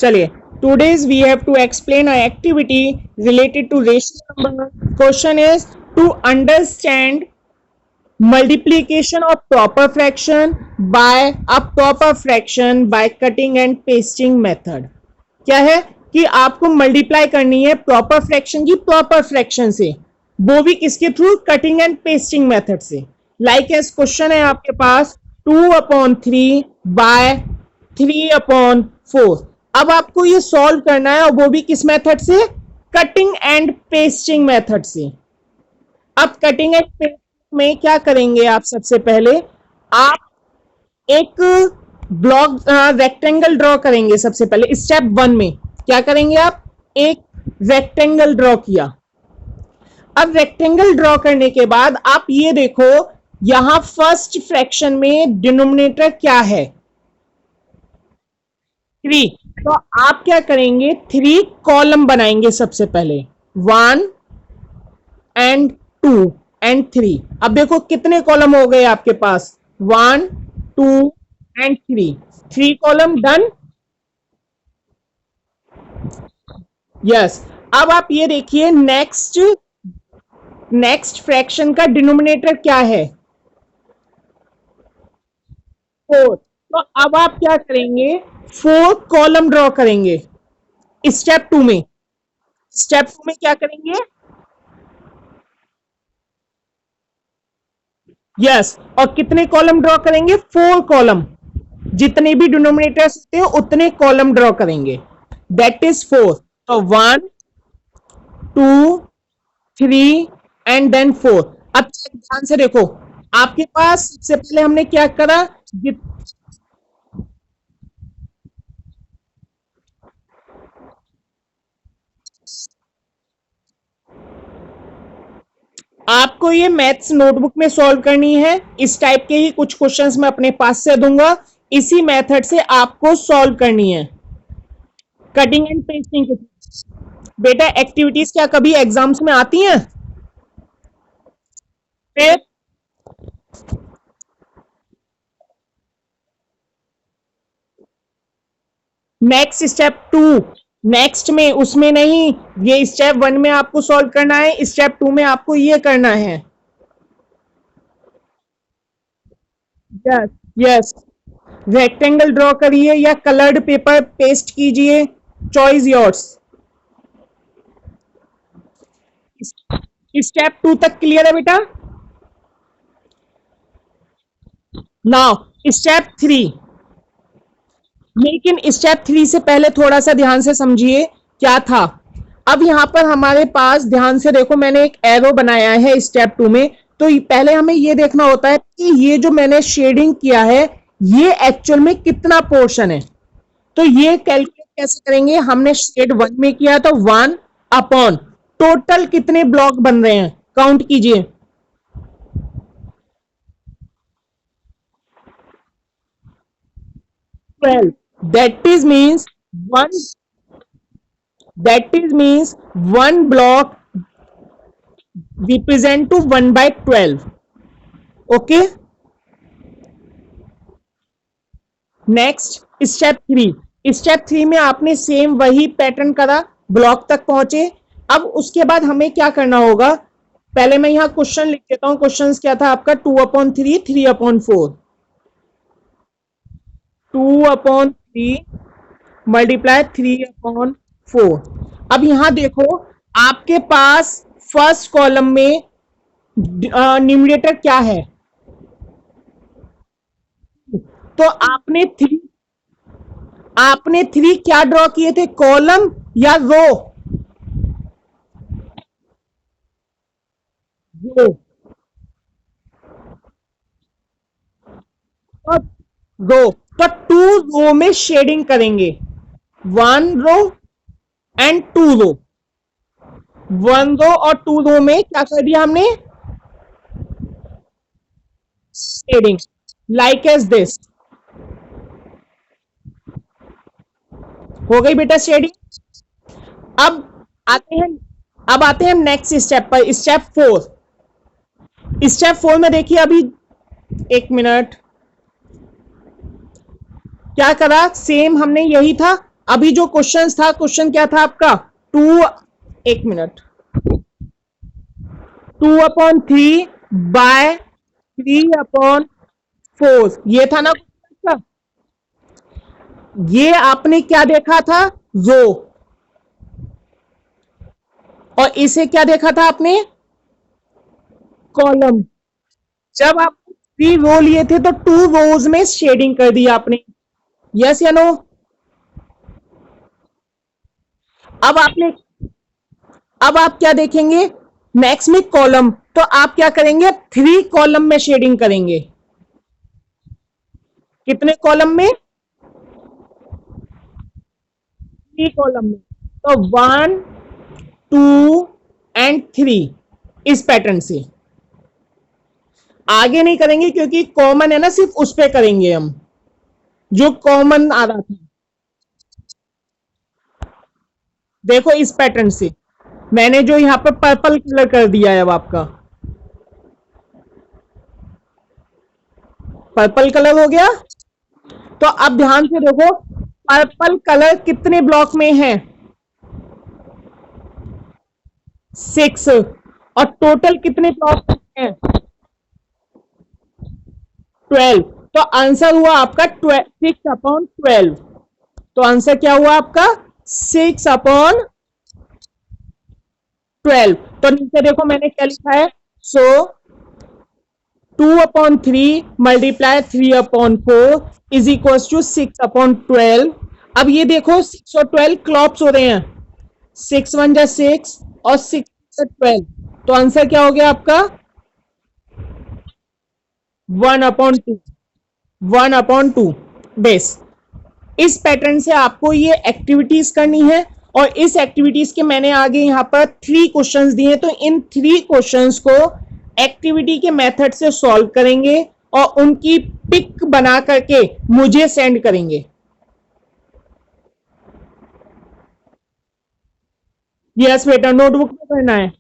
चलिए, today's we have to explain an activity related to rational number. Question is to understand multiplication of proper fraction by a proper fraction by cutting and pasting method. क्या है कि आपको multiply करनी है proper fraction की proper fraction से, वो भी किसके through? Cutting and pasting method से. लाइक एस क्वेश्चन है आपके पास 2/3 बाय 3/4. अब आपको ये सॉल्व करना है और वो भी किस मेथड से? कटिंग एंड पेस्टिंग मेथड से. अब कटिंग एंड पेस्टिंग में क्या करेंगे आप? सबसे पहले आप एक ब्लॉक रेक्टेंगल ड्रॉ करेंगे. सबसे पहले स्टेप 1 में क्या करेंगे आप? एक रेक्टेंगल ड्रॉ किया. अब रेक्टेंगल ड्रॉ करने के बाद आप ये देखो, यहां फर्स्ट फ्रैक्शन में डिनोमिनेटर क्या है? 3. तो आप क्या करेंगे? 3 कॉलम बनाएंगे. सबसे पहले 1 एंड 2 एंड 3. अब देखो कितने कॉलम हो गए आपके पास? 1 2 एंड 3. 3 column done. यस. अब आप ये देखिए नेक्स्ट फ्रैक्शन का डिनोमिनेटर क्या है? 4. तो अब आप क्या करेंगे? 4 कॉलम ड्रॉ करेंगे. स्टेप 2 में क्या करेंगे? यस. और कितने कॉलम ड्रॉ करेंगे? 4 कॉलम. जितने भी डिनोमिनेटर्स होते हैं उतने कॉलम ड्रॉ करेंगे. That is 4. तो 1 2 3 एंड देन 4. अब ध्यान से देखो, आपके पास सबसे पहले हमने क्या करा? आपको ये मैथ्स नोटबुक में सॉल्व करनी है. इस टाइप के ही कुछ क्वेश्चंस मैं अपने पास से दूंगा. इसी मेथड से आपको सॉल्व करनी है कटिंग एंड पेस्टिंग के. बेटा एक्टिविटीज क्या कभी एग्जाम्स में आती हैं? फिर नेक्स्ट स्टेप 2 नेक्स्ट में, उसमें नहीं. ये स्टेप 1 में आपको सॉल्व करना है, स्टेप 2 में आपको ये करना है. Yes yes. रेक्टेंगल ड्रॉ करिए या कलर्ड पेपर पेस्ट कीजिए, चॉइस योर्स. स्टेप 2 तक क्लियर है बेटा? Now step 3. लेकिन स्टेप 3 से पहले थोड़ा सा ध्यान से समझिए क्या था. अब यहां पर हमारे पास ध्यान से देखो, मैंने एक एरो बनाया है स्टेप 2 में. तो पहले हमें यह देखना होता है कि ये जो मैंने शेडिंग किया है ये एक्चुअल में कितना पोर्शन है. तो ये कैलकुलेट कैसे करेंगे? हमने शेड 1 में किया तो 1 अपॉन टोटल कितने ब्लॉक बन रहे हैं काउंट कीजिए. 12. that is means one one block represent to 1/12. Okay. Next step 3 में आपने सेम वही पैटर्न करा, ब्लॉक तक पहुंचे. अब उसके बाद हमें क्या करना होगा? पहले मैं यहां क्वेश्चन लिख देता हूं. क्वेश्चन क्या था आपका? 2/3 3/4. 2/3 मल्टीप्लाई 3/4. अब यहां देखो, आपके पास फर्स्ट कॉलम में न्यूमरेटर क्या है? तो आपने 3 क्या ड्रॉ किए थे? कॉलम या रो? रो. रो. तो 2 रो में शेडिंग करेंगे. 1 रो एंड 2 रो. 1 रो और 2 रो में क्या कर दिया हमने? शेडिंग. Like as this. हो गई बेटा शेडिंग. अब आते हैं नेक्स्ट स्टेप पर. स्टेप 4 में देखिए, अभी एक मिनट, क्या करा? सेम हमने यही था. अभी जो क्वेश्चन था, क्वेश्चन क्या था आपका? टू, एक मिनट, 2/3 बाय 3/4, ये था ना question का? ये आपने क्या देखा था? रो। और इसे क्या देखा था आपने? कॉलम। जब आप 3 रो लिए थे तो 2 रोज में शेडिंग कर दी आपने, यस या नो? अब आपने, अब आप क्या देखेंगे? नेक्स्ट में कॉलम, तो आप क्या करेंगे? 3 कॉलम में शेडिंग करेंगे। कितने कॉलम में? 3 कॉलम में। तो 1, 2 एंड 3, इस पैटर्न से। आगे नहीं करेंगे क्योंकि कॉमन है ना, सिर्फ उस पे करेंगे हम, जो कॉमन आ रहा था। देखो इस पैटर्न से मैंने जो यहां पर पर्पल कलर कर दिया है, अब आपका पर्पल कलर हो गया। तो अब ध्यान से देखो, पर्पल कलर कितने ब्लॉक में है? 6। और टोटल कितने ब्लॉक में है? 12। तो आंसर हुआ आपका 6/12। तो आंसर क्या हुआ आपका? 6/12। तो नीचे देखो मैंने क्या लिखा है? सो 2/3 मल्टीप्लाई 3/4 इज इक्वल टू 6/12। अब ये देखो 6 और 12 क्लॉप्स हो रहे हैं, 6 1 जा 6 और 6 12। तो आंसर क्या हो गया आपका? 1/2। 1/2 बेस। इस पैटर्न से आपको ये एक्टिविटीज करनी है, और इस एक्टिविटीज के मैंने आगे यहाँ पर 3 क्वेश्चंस दिए, तो इन 3 क्वेश्चंस को एक्टिविटी के मेथड से सॉल्व करेंगे और उनकी पिक बना करके मुझे सेंड करेंगे। यस बेटा, नोटबुक में करना है।